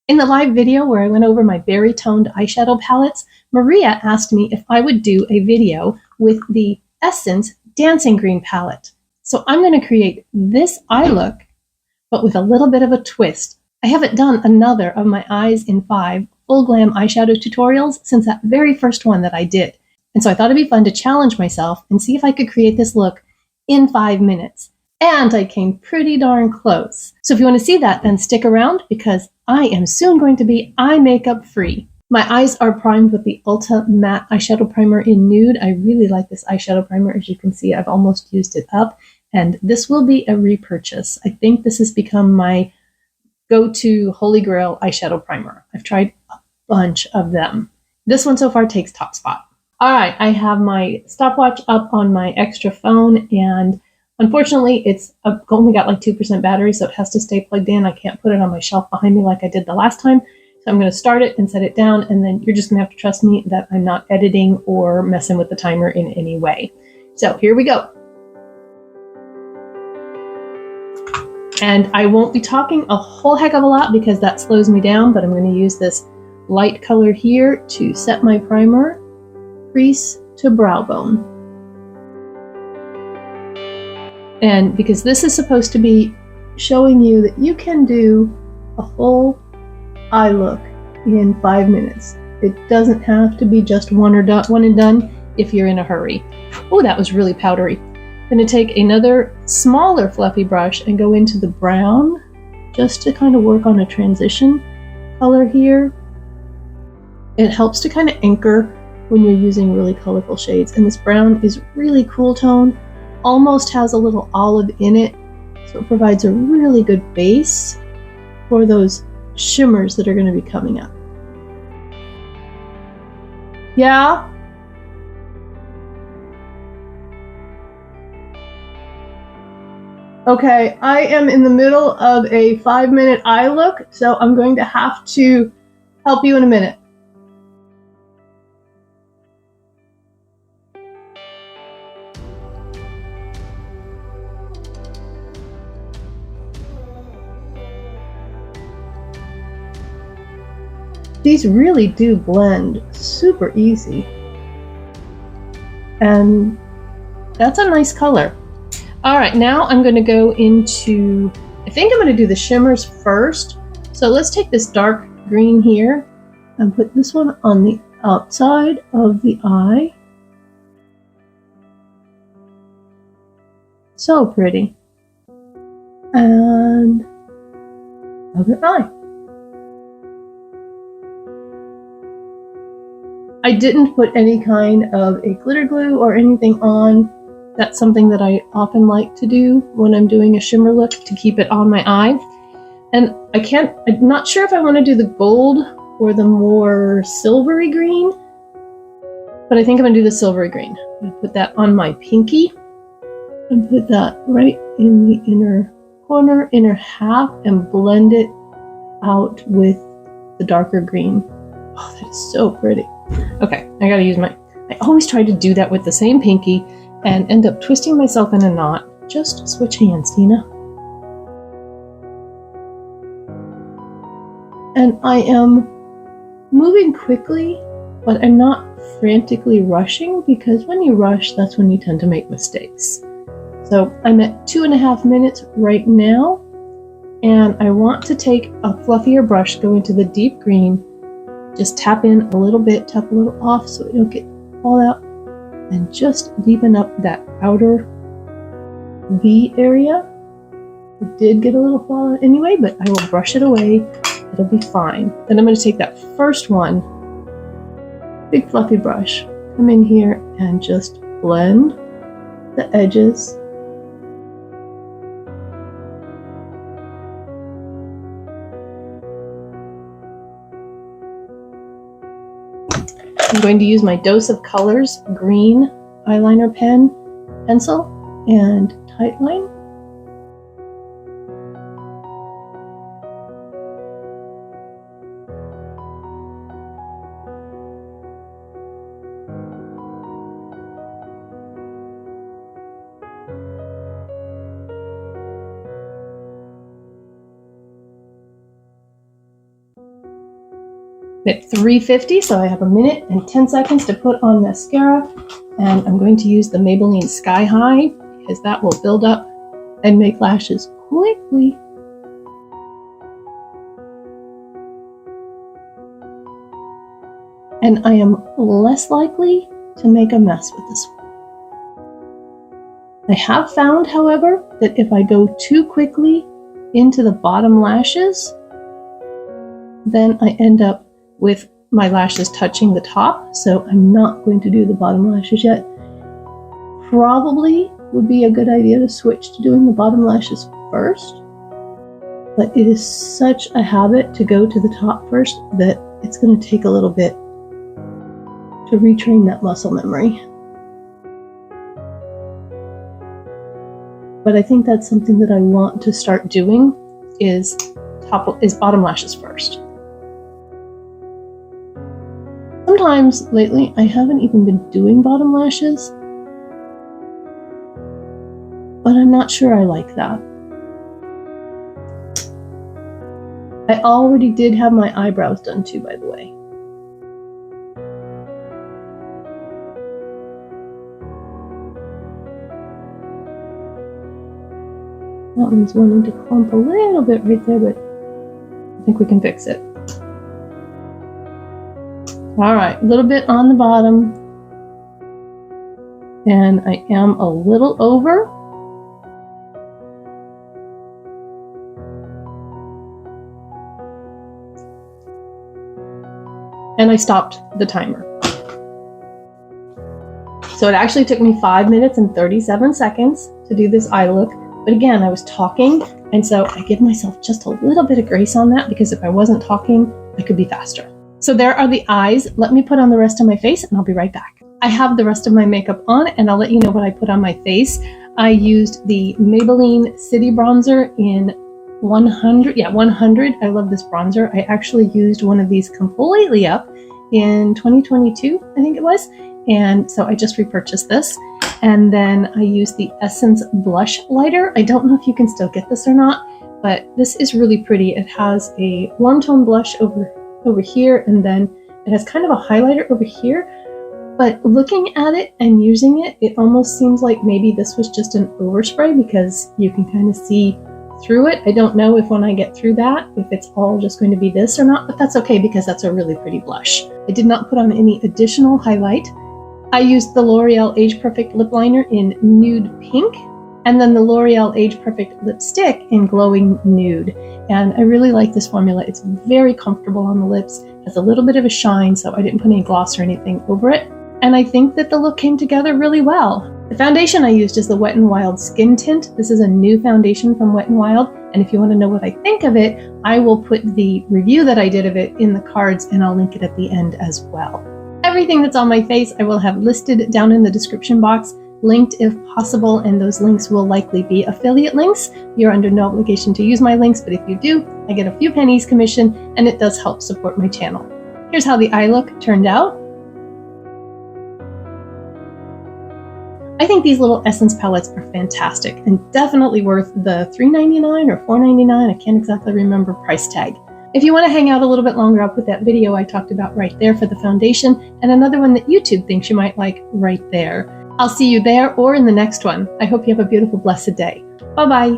In the live video where I went over my berry toned eyeshadow palettes, Maria asked me if I would do a video with the Essence Dancing Green palette. So I'm going to create this eye look, but with a little bit of a twist. I haven't done another of my Eyes in 5 full glam eyeshadow tutorials since that very first one that I did. And so I thought it'd be fun to challenge myself and see if I could create this look in 5 minutes. And I came pretty darn close. So if you want to see that, then stick around because I am soon going to be eye makeup free. My eyes are primed with the Ulta Matte Eyeshadow Primer in Nude. I really like this eyeshadow primer. As you can see, I've almost used it up. And this will be a repurchase. I think this has become my go-to Holy Grail eyeshadow primer. I've tried a bunch of them. This one so far takes top spot. All right, I have my stopwatch up on my extra phone, and unfortunately, it's only got like 2% battery, so it has to stay plugged in. I can't put it on my shelf behind me like I did the last time. So I'm going to start it and set it down, and then you're just going to have to trust me that I'm not editing or messing with the timer in any way. So here we go. And I won't be talking a whole heck of a lot because that slows me down, but I'm going to use this light color here to set my primer, crease to brow bone. And because this is supposed to be showing you that you can do a full eye look in 5 minutes. It doesn't have to be just one and done if you're in a hurry. Oh, that was really powdery. I'm going to take another smaller fluffy brush and go into the brown just to kind of work on a transition color here. It helps to kind of anchor when you're using really colorful shades. And this brown is really cool tone, almost has a little olive in it, so it provides a really good base for those shimmers that are going to be coming up. Yeah? Okay, I am in the middle of a 5-minute eye look, so I'm going to have to help you in a minute. These really do blend super easy. And that's a nice color. All right, now I'm going to go into, I think I'm going to do the shimmers first. So let's take this dark green here and put this one on the outside of the eye. So pretty. And other eye. I didn't put any kind of a glitter glue or anything on. That's something that I often like to do when I'm doing a shimmer look to keep it on my eye. And I'm not sure if I want to do the gold or the more silvery green, but I think I'm going to do the silvery green. I'm going to put that on my pinky and put that right in the inner corner, inner half, and blend it out with the darker green. Oh, that is so pretty. Okay, I gotta use I always try to do that with the same pinky and end up twisting myself in a knot. Just switch hands, Tina. And I am moving quickly, but I'm not frantically rushing because when you rush, that's when you tend to make mistakes. So I'm at 2.5 minutes right now, and I want to take a fluffier brush, go into the deep green, just tap in a little bit, tap a little off so it don't get fallout, and just deepen up that outer V area. It did get a little fallout anyway, but I will brush it away. It'll be fine. Then I'm going to take that first one, big fluffy brush, come in here and just blend the edges. I'm going to use my Dose of Colors green eyeliner pencil and tightline. at 350, so I have 1 minute and 10 seconds to put on mascara. And I'm going to use the Maybelline Sky High because that will build up and make lashes quickly. And I am less likely to make a mess with this one. I have found, however, that if I go too quickly into the bottom lashes, then I end up with my lashes touching the top, so I'm not going to do the bottom lashes yet. Probably would be a good idea to switch to doing the bottom lashes first, but it is such a habit to go to the top first that it's going to take a little bit to retrain that muscle memory. But I think that's something that I want to start doing is bottom lashes first. Sometimes lately I haven't even been doing bottom lashes, but I'm not sure I like that. I already did have my eyebrows done too, by the way. That one's wanting to clump a little bit right there, but I think we can fix it. All right, a little bit on the bottom. And I am a little over. And I stopped the timer. So it actually took me 5 minutes and 37 seconds to do this eye look. But again, I was talking, and so I give myself just a little bit of grace on that because if I wasn't talking, I could be faster. So there are the eyes. Let me put on the rest of my face and I'll be right back. I have the rest of my makeup on and I'll let you know what I put on my face. I used the Maybelline City Bronzer in 100. Yeah, 100. I love this bronzer. I actually used one of these completely up in 2022, I think it was. And so I just repurchased this. And then I used the Essence Blush Lighter. I don't know if you can still get this or not, but this is really pretty. It has a warm tone blush over here, and then it has kind of a highlighter over here. But looking at it and using it, it almost seems like maybe this was just an overspray because you can kind of see through it. I don't know if when I get through that, if it's all just going to be this or not, but that's okay because that's a really pretty blush. I did not put on any additional highlight. I used the L'Oreal Age Perfect Lip Liner in Nude Pink, and then the L'Oreal Age Perfect Lipstick in Glowing Nude. And I really like this formula. It's very comfortable on the lips, has a little bit of a shine, so I didn't put any gloss or anything over it. And I think that the look came together really well. The foundation I used is the Wet n Wild Skin Tint. This is a new foundation from Wet n Wild, and if you want to know what I think of it, I will put the review that I did of it in the cards, and I'll link it at the end as well. Everything that's on my face I will have listed down in the description box, linked if possible, and those links will likely be affiliate links. You're under no obligation to use my links, but if you do, I get a few pennies commission, and it does help support my channel. Here's how the eye look turned out. I think these little Essence palettes are fantastic and definitely worth the $3.99 or $4.99, I can't exactly remember price tag. If you want to hang out a little bit longer, I'll put that video I talked about right there for the foundation, and another one that YouTube thinks you might like right there. I'll see you there or in the next one. I hope you have a beautiful, blessed day. Bye-bye.